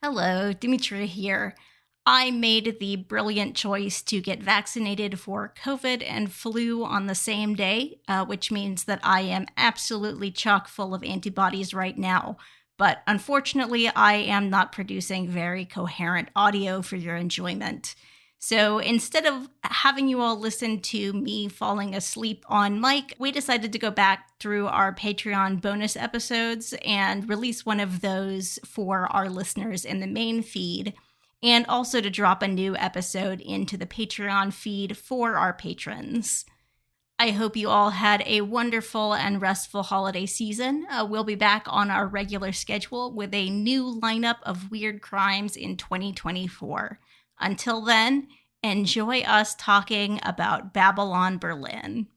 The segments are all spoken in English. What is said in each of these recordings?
Hello, Dimitra here. I made the brilliant choice to get vaccinated for COVID and flu on the same day, which means that I am absolutely chock full of antibodies right now. But unfortunately, I am not producing very coherent audio for your enjoyment. So instead of having you all listen to me falling asleep on mic, we decided to go back through our Patreon bonus episodes and release one of those for our listeners in the main feed, and also to drop a new episode into the Patreon feed for our patrons. I hope you all had a wonderful and restful holiday season. We'll be back on our regular schedule with a new lineup of weird crimes in 2024. Until then, enjoy us talking about Babylon Berlin.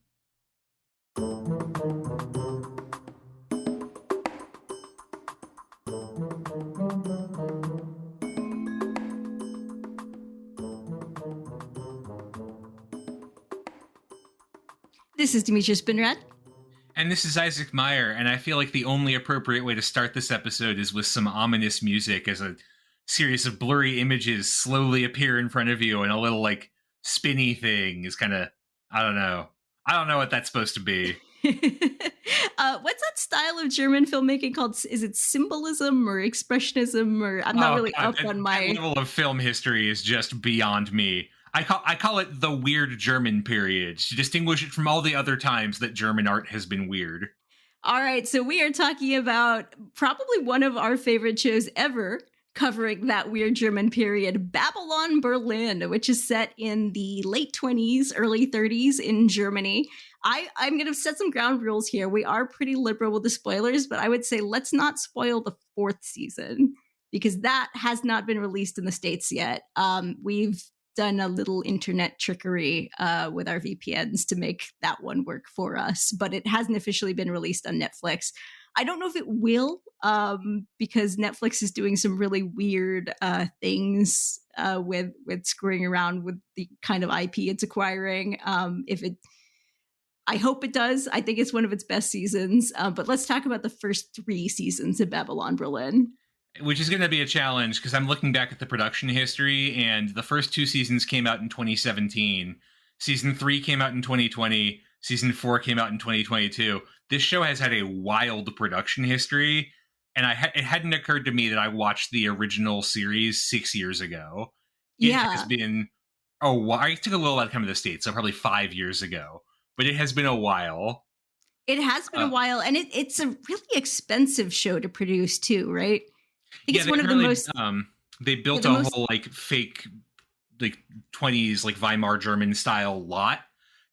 This is Demetria Spinrad. And this is Isaac Meyer, and I feel like the only appropriate way to start this episode is with some ominous music as a series of blurry images slowly appear in front of you, and a little, spinny thing is kind of, I don't know. I don't know what that's supposed to be. What's that style of German filmmaking called? Is it symbolism or expressionism? Or I'm not really God, up on that my level of film history is just beyond me. I call it the weird German period to distinguish it from all the other times that German art has been weird. All right, so we are talking about probably one of our favorite shows ever covering that weird German period, Babylon Berlin, which is set in the late 20s, early 30s in Germany. I'm going to set some ground rules here. We are pretty liberal with the spoilers, but I would say let's not spoil the fourth season because that has not been released in the States yet. We've done a little internet trickery with our VPNs to make that one work for us, but it hasn't officially been released on Netflix. I don't know if it will, because Netflix is doing some really weird things with screwing around with the kind of IP it's acquiring. I hope it does. I think it's one of its best seasons. But let's talk about the first three seasons of Babylon Berlin. Which is going to be a challenge because I'm looking back at the production history, and the first two seasons came out in 2017. Season 3 came out in 2020. Season 4 came out in 2022. This show has had a wild production history, and it hadn't occurred to me that I watched the original series 6 years ago. It has Yeah, been I took a little out of time in the States, so probably 5 years ago, but it has been a while. it has been a Uh, while, and it's a really expensive show to produce too, right? I think yeah, it's one of the most they yeah, built the a most whole fake like 20s Weimar German style lot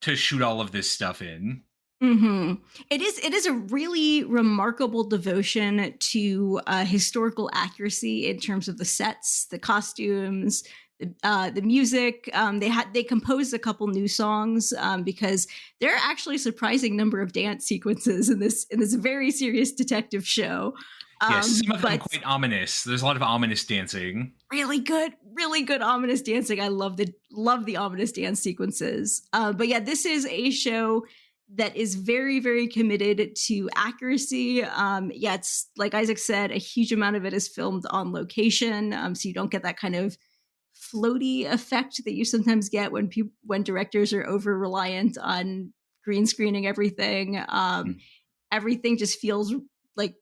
to shoot all of this stuff in. Mm-hmm. It is a really remarkable devotion to historical accuracy in terms of the sets, the costumes, the music. They composed a couple new songs because there are actually a surprising number of dance sequences in this very serious detective show. Yes, some of them But quite ominous. There's a lot of ominous dancing. really good ominous dancing. I love the ominous dance sequences. But yeah, this is a show that is very, very committed to accuracy. Yeah, it's like Isaac said, a huge amount of it is filmed on location, so you don't get that kind of floaty effect that you sometimes get when directors are over reliant on green screening everything. Everything just feels like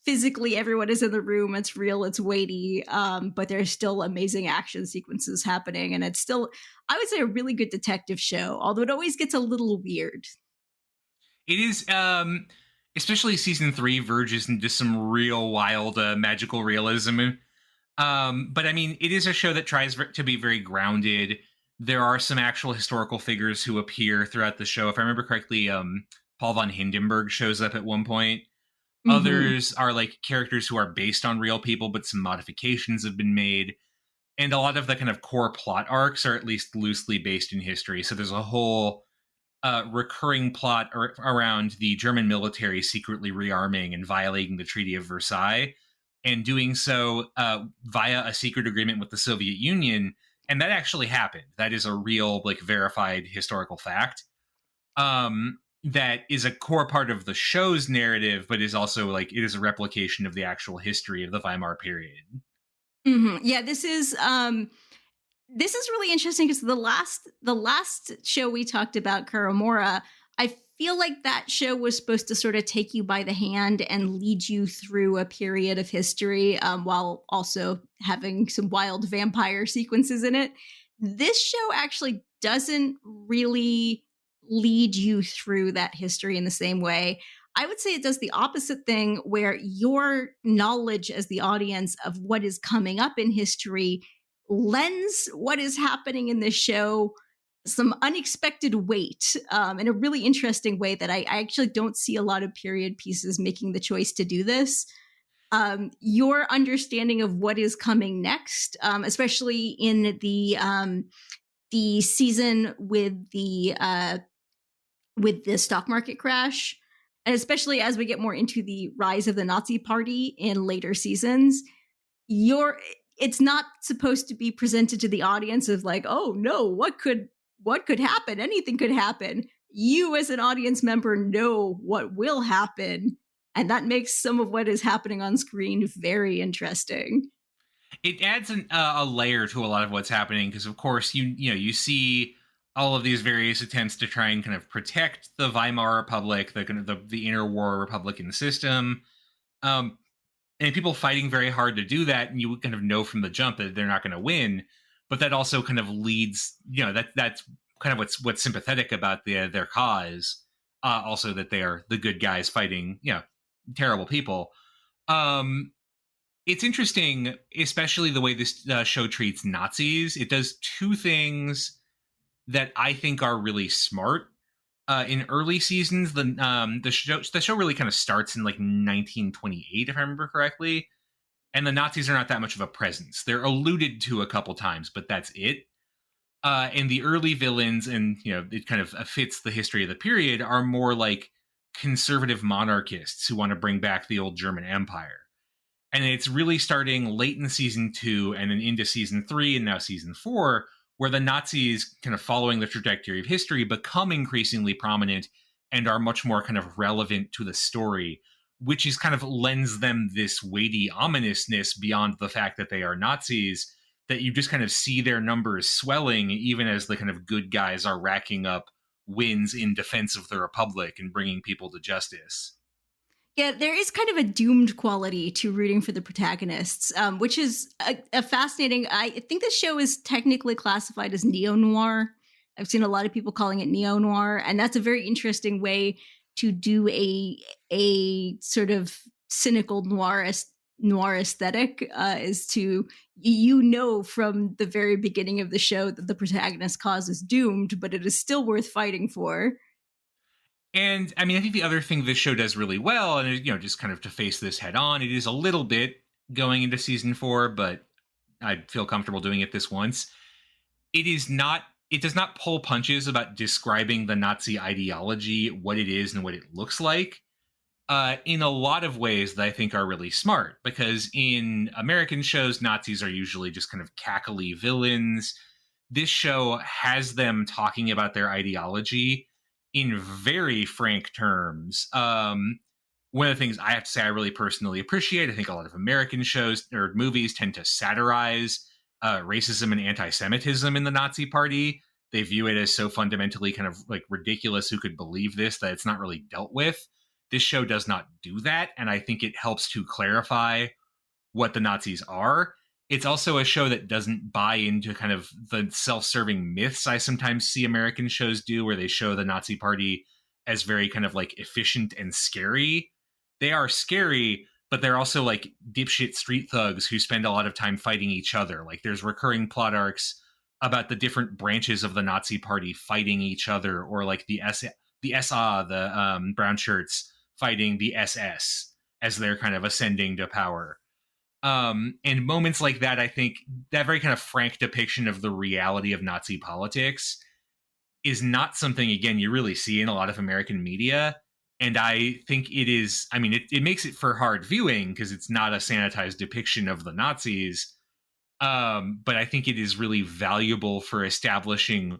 physically everyone is in the room, it's real, it's weighty, but there's still amazing action sequences happening, and it's still, I would say, a really good detective show, although it always gets a little weird. It is, especially season 3 verges into some real wild magical realism. But I mean, it is a show that tries to be very grounded. There are some actual historical figures who appear throughout the show. If I remember correctly, Paul von Hindenburg shows up at one point. Mm-hmm. Others are characters who are based on real people, but some modifications have been made. And a lot of the kind of core plot arcs are at least loosely based in history. So there's a whole recurring plot around the German military secretly rearming and violating the Treaty of Versailles, and doing so via a secret agreement with the Soviet Union. And that actually happened. That is a real, verified historical fact. That is a core part of the show's narrative, but is also it is a replication of the actual history of the Weimar period. Yeah, this is really interesting because the last show we talked about, Karamora, I feel like that show was supposed to sort of take you by the hand and lead you through a period of history, while also having some wild vampire sequences in it. This show actually doesn't really lead you through that history in the same way. I would say it does the opposite thing, where your knowledge as the audience of what is coming up in history lends what is happening in this show some unexpected weight, in a really interesting way that I actually don't see a lot of period pieces making the choice to do this. Your understanding of what is coming next, especially in the season with the stock market crash, and especially as we get more into the rise of the Nazi Party in later seasons, you're it's not supposed to be presented to the audience as like, oh no, what could happen, anything could happen. You as an audience member know what will happen, and that makes some of what is happening on screen very interesting. It adds a layer to a lot of what's happening because, of course, you see all of these various attempts to try and kind of protect the Weimar Republic, the kind of the interwar Republican system, um, and people fighting very hard to do that. And you kind of know from the jump that they're not going to win, but that also kind of leads, that's kind of what's sympathetic about their cause. Also, that they are the good guys fighting, terrible people. Um, it's interesting, especially the way this show treats Nazis. It does two things that I think are really smart. In early seasons, the show really kind of starts in like 1928, if I remember correctly, and the Nazis are not that much of a presence. They're alluded to a couple times, but that's it. And the early villains, and it kind of fits the history of the period, are more like conservative monarchists who want to bring back the old German Empire. And it's really starting late in season 2 and then into season 3 and now season 4, where the Nazis, kind of following the trajectory of history, become increasingly prominent and are much more kind of relevant to the story, which is kind of lends them this weighty ominousness beyond the fact that they are Nazis, that you just kind of see their numbers swelling even as the kind of good guys are racking up wins in defense of the Republic and bringing people to justice. Yeah, there is kind of a doomed quality to rooting for the protagonists, which is a fascinating. I think this show is technically classified as neo noir. I've seen a lot of people calling it neo noir, and that's a very interesting way to do a sort of cynical noir aesthetic. Is to, from the very beginning of the show that the protagonist's cause is doomed, but it is still worth fighting for. And I mean, I think the other thing this show does really well, and just kind of to face this head on, it is a little bit going into season 4, but I feel comfortable doing it this once. It is not. It does not pull punches about describing the Nazi ideology, what it is, and what it looks like. In a lot of ways that I think are really smart, because in American shows, Nazis are usually just kind of cackly villains. This show has them talking about their ideology in very frank terms. One of the things I have to say I really personally appreciate, I think a lot of American shows or movies tend to satirize racism and anti-Semitism in the Nazi Party. They view it as so fundamentally kind of like ridiculous, who could believe this, that it's not really dealt with. This show does not do that, and I think it helps to clarify what the Nazis are. It's also a show that doesn't buy into kind of the self-serving myths I sometimes see American shows do, where they show the Nazi Party as very kind of like efficient and scary. They are scary, but they're also like dipshit street thugs who spend a lot of time fighting each other. Like there's recurring plot arcs about the different branches of the Nazi Party fighting each other, or like the SA, the brown shirts fighting the SS as they're kind of ascending to power. And moments like that, I think that very kind of frank depiction of the reality of Nazi politics is not something, again, you really see in a lot of American media. And I think it is, I mean, it makes it for hard viewing because it's not a sanitized depiction of the Nazis. But I think it is really valuable for establishing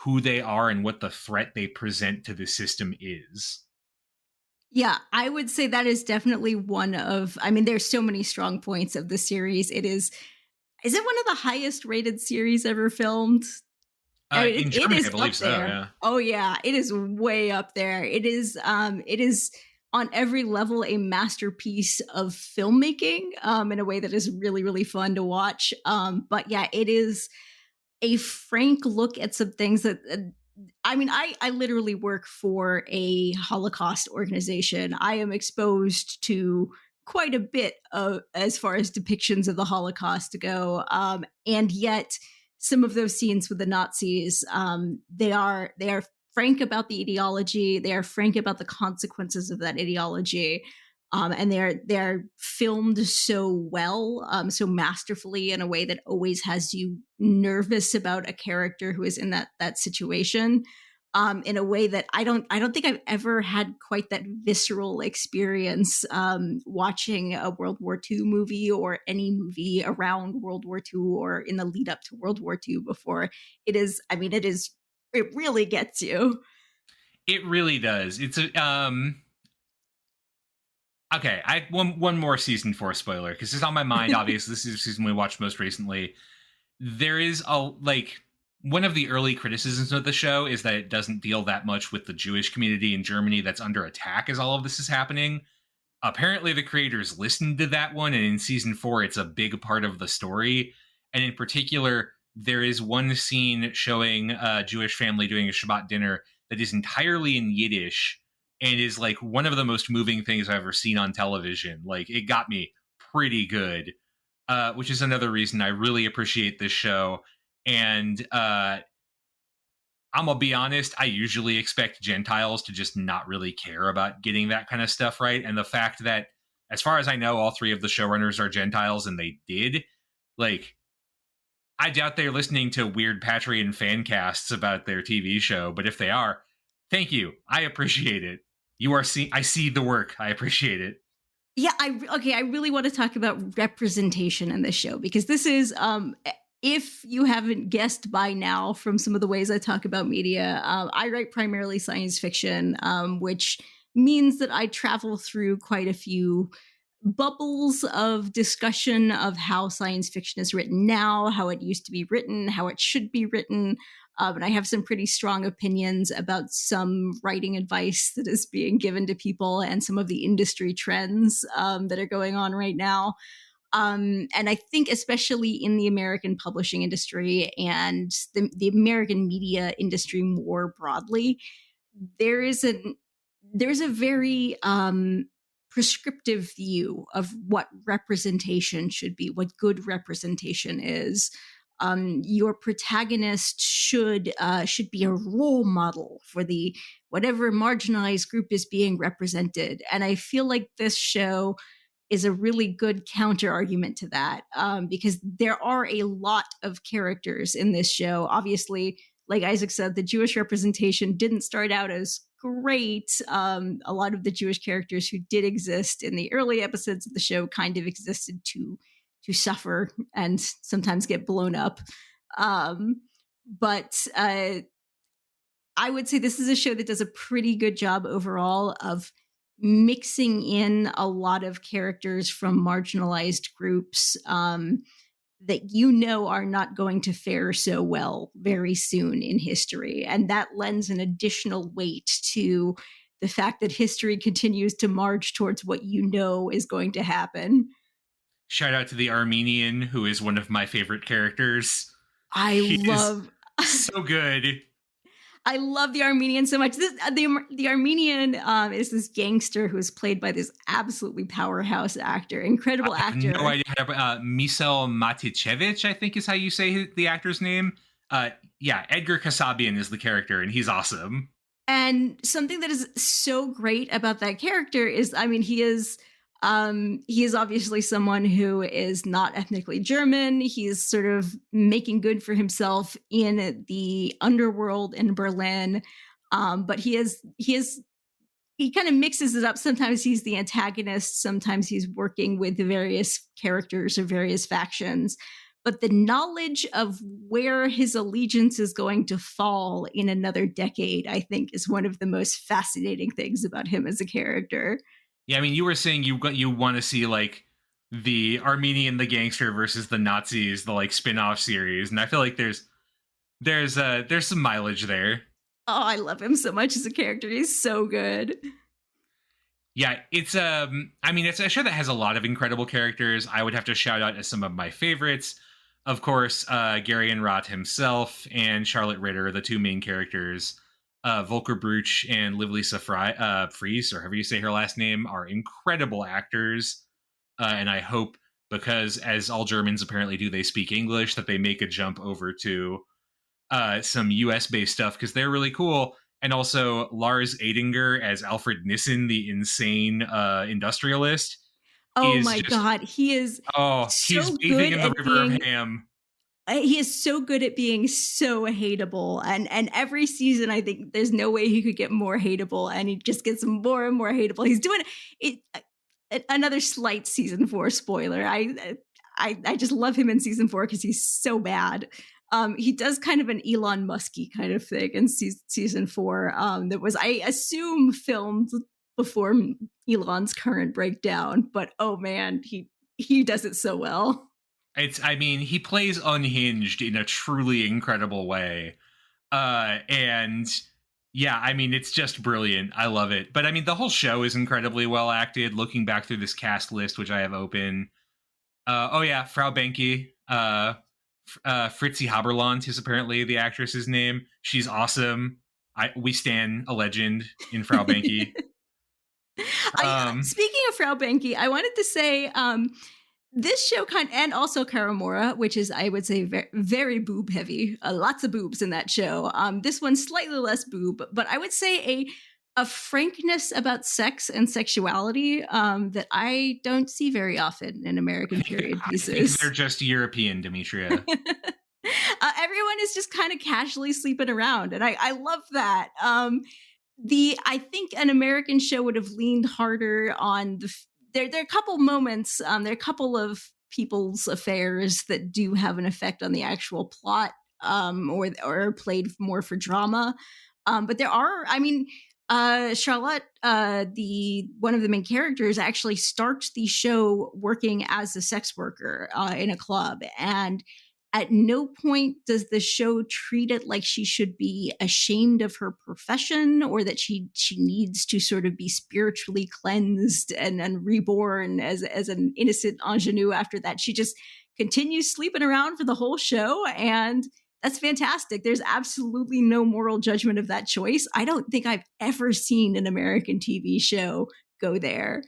who they are and what the threat they present to the system is. Yeah, I would say that is definitely one of, I mean, there's so many strong points of the series. It is Is it one of the highest rated series ever filmed? I mean, In it Germany, I is believe up so. there. Yeah. Oh yeah, it is way up there. It is on every level a masterpiece of filmmaking, in a way that is really, really fun to watch. But yeah, it is a frank look at some things that I mean, I literally work for a Holocaust organization. I am exposed to quite a bit of, as far as depictions of the Holocaust go, and yet some of those scenes with the Nazis, they are frank about the ideology. They are frank about the consequences of that ideology. And they're filmed so well, so masterfully, in a way that always has you nervous about a character who is in that situation, in a way that I don't think I've ever had quite that visceral experience, watching a World War II movie or any movie around World War II or in the lead up to World War II before. It is, I mean, it really gets you. It really does. It's a okay. I one more season 4 spoiler because it's on my mind. Obviously, this is the season we watched most recently. There is a like one of the early criticisms of the show is that it doesn't deal that much with the Jewish community in Germany that's under attack as all of this is happening. Apparently the creators listened to that one, and in season 4 it's a big part of the story. And in particular, there is one scene showing a Jewish family doing a Shabbat dinner that is entirely in Yiddish and is like one of the most moving things I've ever seen on television. Like, it got me pretty good, which is another reason I really appreciate this show. And I'm gonna be honest, I usually expect Gentiles to just not really care about getting that kind of stuff right. And the fact that, as far as I know, all three of the showrunners are Gentiles and they did, like, I doubt they're listening to weird Patreon fan casts about their TV show, but if they are, thank you. I appreciate it. I see the work. I appreciate it. Yeah, okay, I really want to talk about representation in this show, because this is, if you haven't guessed by now from some of the ways I talk about media, I write primarily science fiction, which means that I travel through quite a few bubbles of discussion of how science fiction is written now, how it used to be written, how it should be written. And I have some pretty strong opinions about some writing advice that is being given to people and some of the industry trends, that are going on right now. And I think, especially in the American publishing industry and the American media industry more broadly, there is an there's a very, prescriptive view of what representation should be, what good representation is. Your protagonist should be a role model for the whatever marginalized group is being represented, and I feel like this show is a really good counter argument to that, because there are a lot of characters in this show. Obviously, like Isaac said, the Jewish representation didn't start out as great. A lot of the Jewish characters who did exist in the early episodes of the show kind of existed to suffer and sometimes get blown up. But I would say this is a show that does a pretty good job overall of mixing in a lot of characters from marginalized groups, that are not going to fare so well very soon in history. And that lends an additional weight to the fact that history continues to march towards what is going to happen. Shout out to the Armenian, who is one of my favorite characters. I He is love so good. I love the Armenian so much. The Armenian, is this gangster who is played by this absolutely powerhouse actor, I incredible have no actor. idea how to. Misel Matichevich, I think is how you say the actor's name. Yeah, Edgar Kasabian is the character, and he's awesome. And something that is so great about that character is, I mean, he is obviously someone who is not ethnically German. He's sort of making good for himself in the underworld in Berlin. But he kind of mixes it up. Sometimes he's the antagonist, sometimes he's working with the various characters or various factions. But the knowledge of where his allegiance is going to fall in another decade, I think, is one of the most fascinating things about him as a character. Yeah, I mean, you were saying you want to see like the Armenian the Gangster versus the Nazis, the like spin-off series, and I feel like there's some mileage there. Oh, I love him so much as a character. He's so good. Yeah, it's I mean it's a show that has a lot of incredible characters. I would have to shout out as some of my favorites. Of course, Gary and Roth himself and Charlotte Ritter, the two main characters. Volker Bruch and Livlisa Fries, or however you say her last name, are incredible actors. And I hope, because as all Germans apparently do, they speak English, that they make a jump over to some US based stuff because they're really cool. And also Lars Eidinger as Alfred Nissen, the insane Oh, industrialist, oh is my just, God, he is oh, he's so bathing good in the at river of being ham. he is so good at being so hateable, and every season I think there's no way he could get more hateable, and he just gets more and more hateable. He's doing it. Another slight season 4 spoiler. I just love him in season 4 because he's so bad. He does kind of an Elon Musky kind of thing in season 4 that was, I assume, filmed before Elon's current breakdown. But oh man, he does it so well. I mean, he plays unhinged in a truly incredible way. And yeah, I mean, it's just brilliant. I love it. But I mean, the whole show is incredibly well acted. Looking back through this cast list, which I have open, oh yeah, Frau Benke, Fritzi Haberland is apparently the actress's name. She's awesome. We stand a legend in Frau Benke. Um, Speaking of Frau Benke, I wanted to say this show and also Karamora, which is, I would say, very, very boob heavy. Lots of boobs in that show. This one's slightly less boob, but I would say a frankness about sex and sexuality that I don't see very often in American period I think they're pieces. just European, Demetria. Everyone is just kind of casually sleeping around, and I love that. I think an American show would have leaned harder on there are a couple moments, there are a couple of people's affairs that do have an effect on the actual plot, or played more for drama. But there are, I mean, Charlotte, the one of the main characters, actually starts the show working as a sex worker in a club, and at no point does the show treat it like she should be ashamed of her profession, or that she needs to sort of be spiritually cleansed and reborn as an innocent ingenue after that. She just continues sleeping around for the whole show, and that's fantastic. There's absolutely no moral judgment of that choice. I don't think I've ever seen an American TV show go there.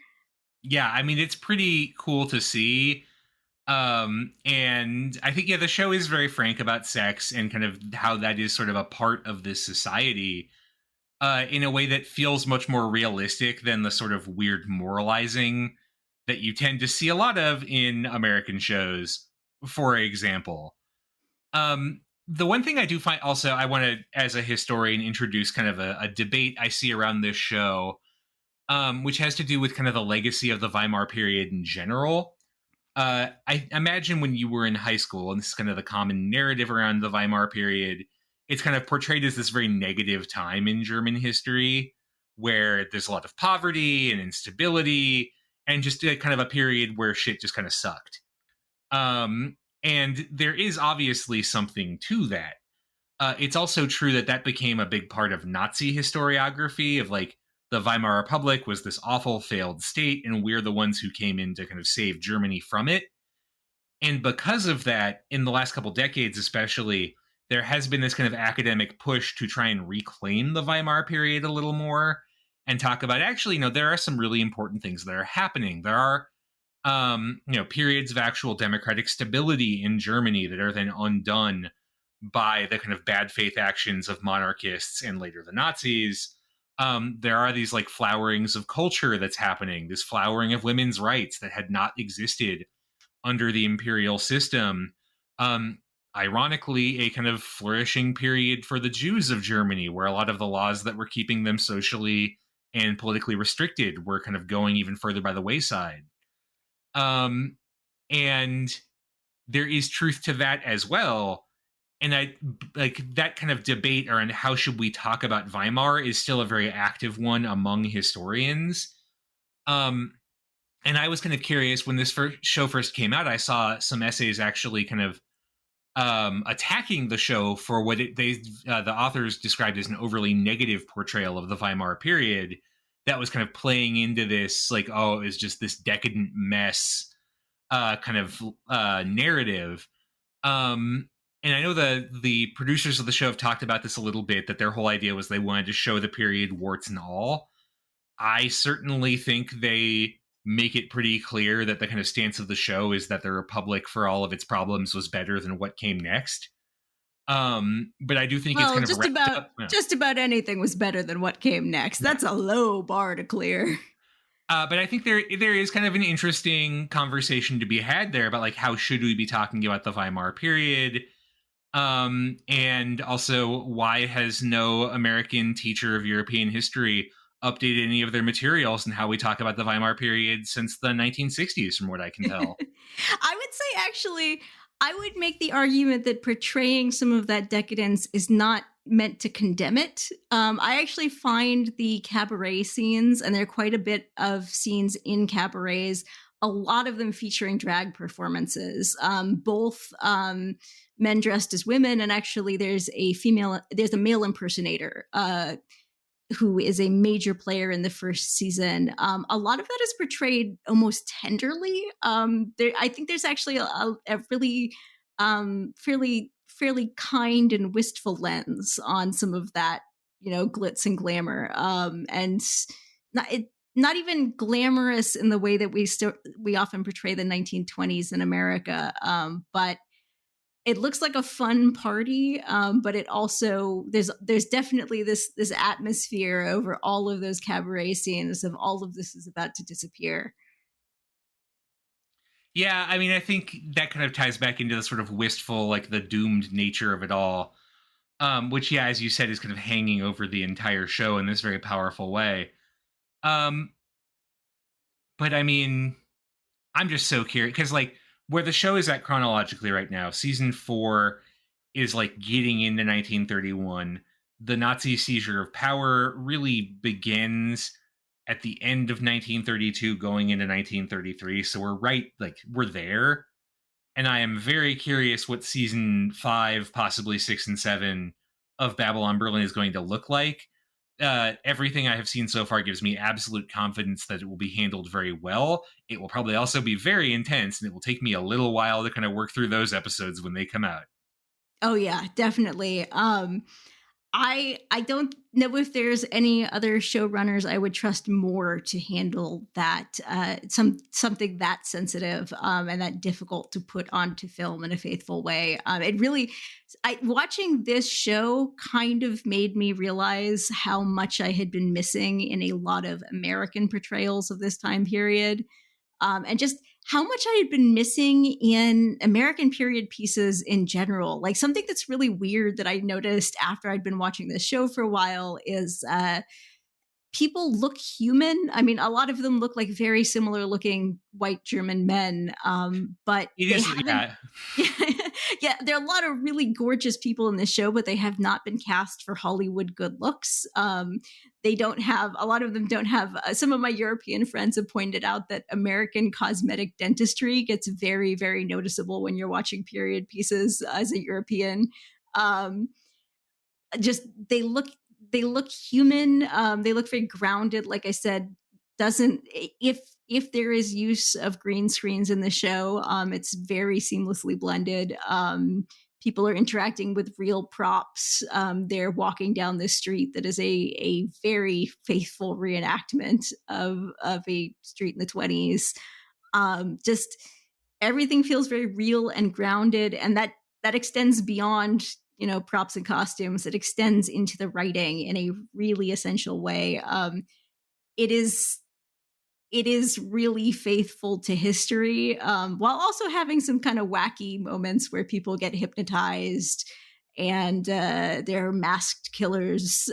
Yeah, I mean, it's pretty cool to see. And I think, yeah, the show is very frank about sex and kind of how that is sort of a part of this society, in a way that feels much more realistic than the sort of weird moralizing that you tend to see a lot of in American shows, for example. The one thing I do find also, I want to, as a historian, introduce kind of a debate I see around this show, which has to do with kind of the legacy of the Weimar period in general. I imagine when you were in high school, and this is kind of the common narrative around the Weimar period, it's kind of portrayed as this very negative time in German history where there's a lot of poverty and instability and just a kind of a period where shit just kind of sucked. And there is obviously something to that. It's also true that that became a big part of Nazi historiography of like the Weimar Republic was this awful failed state, and we're the ones who came in to kind of save Germany from it. And because of that, in the last couple decades, especially, there has been this kind of academic push to try and reclaim the Weimar period a little more and talk about actually, there are some really important things that are happening. There are periods of actual democratic stability in Germany that are then undone by the kind of bad faith actions of monarchists and later the Nazis. There are these like flowerings of culture that's happening, this flowering of women's rights that had not existed under the imperial system. Um, Ironically, a kind of flourishing period for the Jews of Germany, where a lot of the laws that were keeping them socially and politically restricted were kind of going even further by the wayside. Um, and there is truth to that as well. And I like that kind of debate around how should we talk about Weimar is still a very active one among historians. Um, And I was kind of curious when this show first came out. I saw some essays actually kind of attacking the show for what the authors described as an overly negative portrayal of the Weimar period that was kind of playing into this, like, oh, it's just this decadent mess kind of narrative. Um, and I know the producers of the show have talked about this a little bit, that their whole idea was they wanted to show the period warts and all. I certainly think they make it pretty clear that the kind of stance of the show is that the Republic, for all of its problems, was better than what came next. But I do think it's Well, kind of wrapped up. Yeah. just about anything was better than what came next. Yeah. That's a low bar to clear. But I think there is kind of an interesting conversation to be had there about, like, how should we be talking about the Weimar period, and also why has no American teacher of European history updated any of their materials and how we talk about the Weimar period since the 1960s, from what I can tell. I would say, actually, I would make the argument that portraying some of that decadence is not meant to condemn it. I actually find the cabaret scenes, and there are quite a bit of scenes in cabarets, a lot of them featuring drag performances, both men dressed as women, and actually there's a male impersonator who is a major player in the first season. A lot of that is portrayed almost tenderly. I think there's actually a really fairly kind and wistful lens on some of that, glitz and glamour, and not even glamorous in the way that we often portray the 1920s in America, but it looks like a fun party, but it also there's definitely this atmosphere over all of those cabaret scenes of all of this is about to disappear. Yeah, I mean, I think that kind of ties back into the sort of wistful, like the doomed nature of it all, which, yeah, as you said, is kind of hanging over the entire show in this very powerful way. Um, but I mean, I'm just so curious because, like, where the show is at chronologically right now, season 4 is like getting into 1931. The Nazi seizure of power really begins at the end of 1932, going into 1933. So we're there. And I am very curious what season 5, possibly 6 and 7 of Babylon Berlin is going to look like. Everything I have seen so far gives me absolute confidence that it will be handled very well. It will probably also be very intense, and it will take me a little while to kind of work through those episodes when they come out. Oh yeah, definitely. I don't know if there's any other showrunners I would trust more to handle that something that sensitive, and that difficult to put onto film in a faithful way. It really, watching this show kind of made me realize how much I had been missing in a lot of American portrayals of this time period, and just how much I had been missing in American period pieces in general. Like, something that's really weird that I noticed after I'd been watching this show for a while is people look human. I mean, a lot of them look like very similar looking white German men, but It they is, haven't. yeah. Yeah, there are a lot of really gorgeous people in this show, but they have not been cast for Hollywood good looks. They don't have, a lot of them don't have, some of my European friends have pointed out that American cosmetic dentistry gets very, very noticeable when you're watching period pieces as a European. Um, just they look human, they look very grounded, like I said. Doesn't If there is use of green screens in the show, it's very seamlessly blended. People are interacting with real props. They're walking down this street that is a very faithful reenactment of a street in the 20s. Just everything feels very real and grounded, and that extends beyond, props and costumes. It extends into the writing in a really essential way. It is it is really faithful to history, while also having some kind of wacky moments where people get hypnotized, and there are masked killers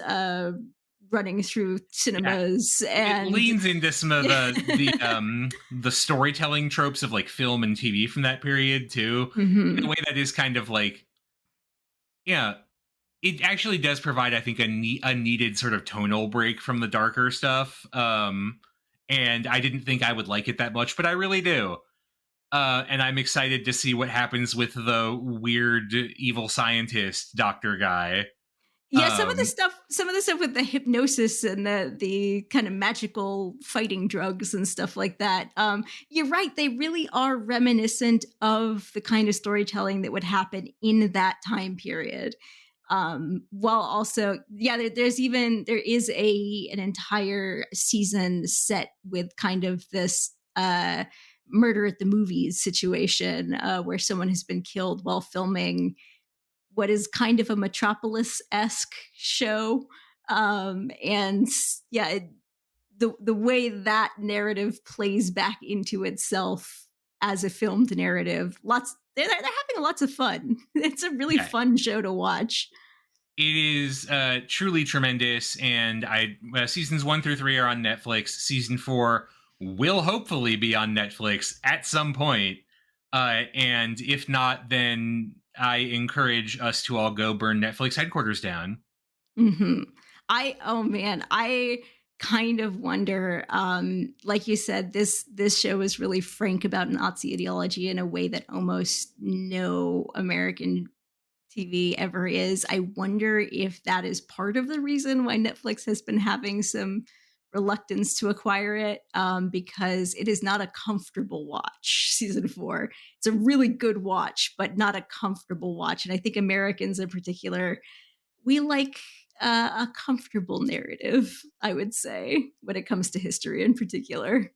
running through Yeah. cinemas, It and leans into some of the storytelling tropes of, like, film and TV from that period too, in a Mhm. way that is kind of like, yeah, it actually does provide, I think, a needed sort of tonal break from the darker stuff. and I didn't think I would like it that much, but I really do. And I'm excited to see what happens with the weird evil scientist doctor guy. Yeah, some of the stuff with the hypnosis and the kind of magical fighting drugs and stuff like that. You're right; they really are reminiscent of the kind of storytelling that would happen in that time period. While also, yeah, there is an entire season set with kind of this murder at the movies situation where someone has been killed while filming what is kind of a Metropolis-esque show. And yeah, the way that narrative plays back into itself as a filmed narrative, they're having lots of fun. It's a really Yeah, fun show to watch. it is truly tremendous, and I seasons 1 through 3 are on Netflix. Season 4 will hopefully be on Netflix at some point, and if not, then I encourage us to all go burn Netflix headquarters down. Mm-hmm. Oh man, I kind of wonder. Like you said, this show is really frank about Nazi ideology in a way that almost no American TV ever is. I wonder if that is part of the reason why Netflix has been having some reluctance to acquire it, because it is not a comfortable watch. Season 4, it's a really good watch, but not a comfortable watch. And I think Americans in particular, we like a comfortable narrative, I would say, when it comes to history in particular.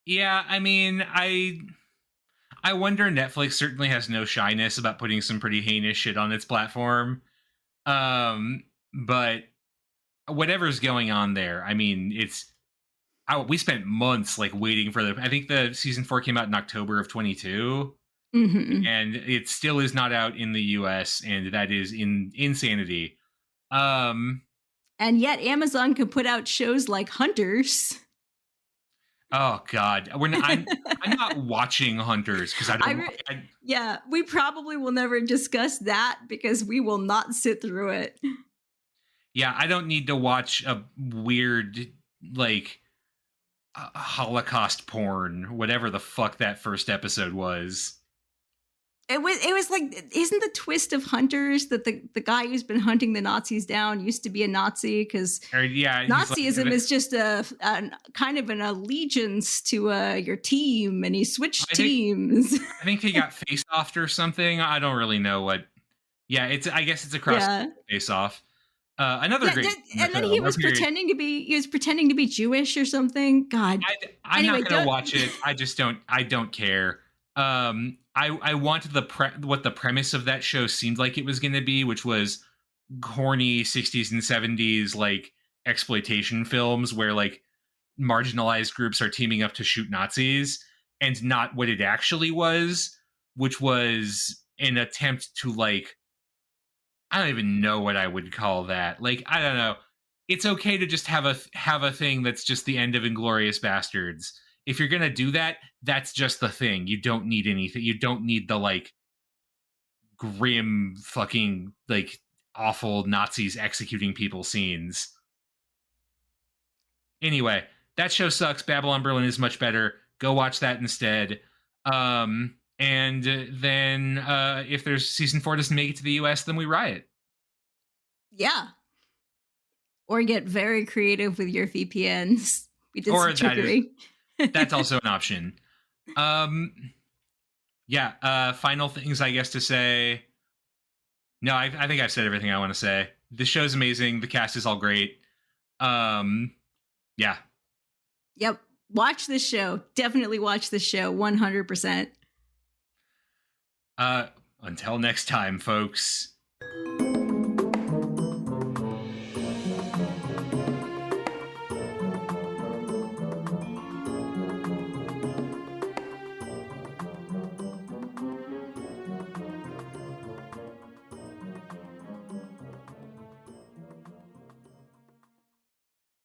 Yeah, I mean, I wonder. Netflix certainly has no shyness about putting some pretty heinous shit on its platform. But whatever's going on there, I mean, we spent months like waiting for the. I think the season 4 came out in October of 22, Mm-hmm. and it still is not out in the U.S., and that is insanity. Um. And yet, Amazon could put out shows like Hunters. Oh God, I'm not watching Hunters because I I, don't. re- yeah, we probably will never discuss that because we will not sit through it. Yeah, I don't need to watch a weird like Holocaust porn, whatever the fuck that first episode was. It was like, isn't the twist of Hunters that the guy who's been hunting the Nazis down used to be a Nazi? Because Or yeah, he's like, Nazism is just a kind of an allegiance to your team, and he switched I think teams. I think he got face offed or something. I don't really know what. Yeah, I guess it's a cross Yeah. face off. Another Yeah, great and then show. No period. he was pretending to be Jewish or something. God. I'm Anyway, not gonna don't. watch it. I just don't. I don't care. I want what the premise of that show seemed like it was going to be, which was corny 60s and 70s like exploitation films where like marginalized groups are teaming up to shoot Nazis, and not what it actually was, which was an attempt to like I don't even know what I would call that. Like I don't know. It's okay to just have a thing that's just the end of Inglorious Bastards. If you're gonna do that, that's just the thing. You don't need anything. You don't need the like grim fucking like awful Nazis executing people scenes. Anyway, that show sucks. Babylon Berlin is much better. Go watch that instead. And then if there's season 4 doesn't make it to the US, then we riot. Yeah. Or get very creative with your VPNs. We did some Or trickery. that's also an option. Yeah. Final things I guess to say. No, I think I've said everything I want to say. The show's amazing. The cast is all great. Um, yeah. Yep. Watch this show. Definitely watch this show. 100%. Until next time, folks.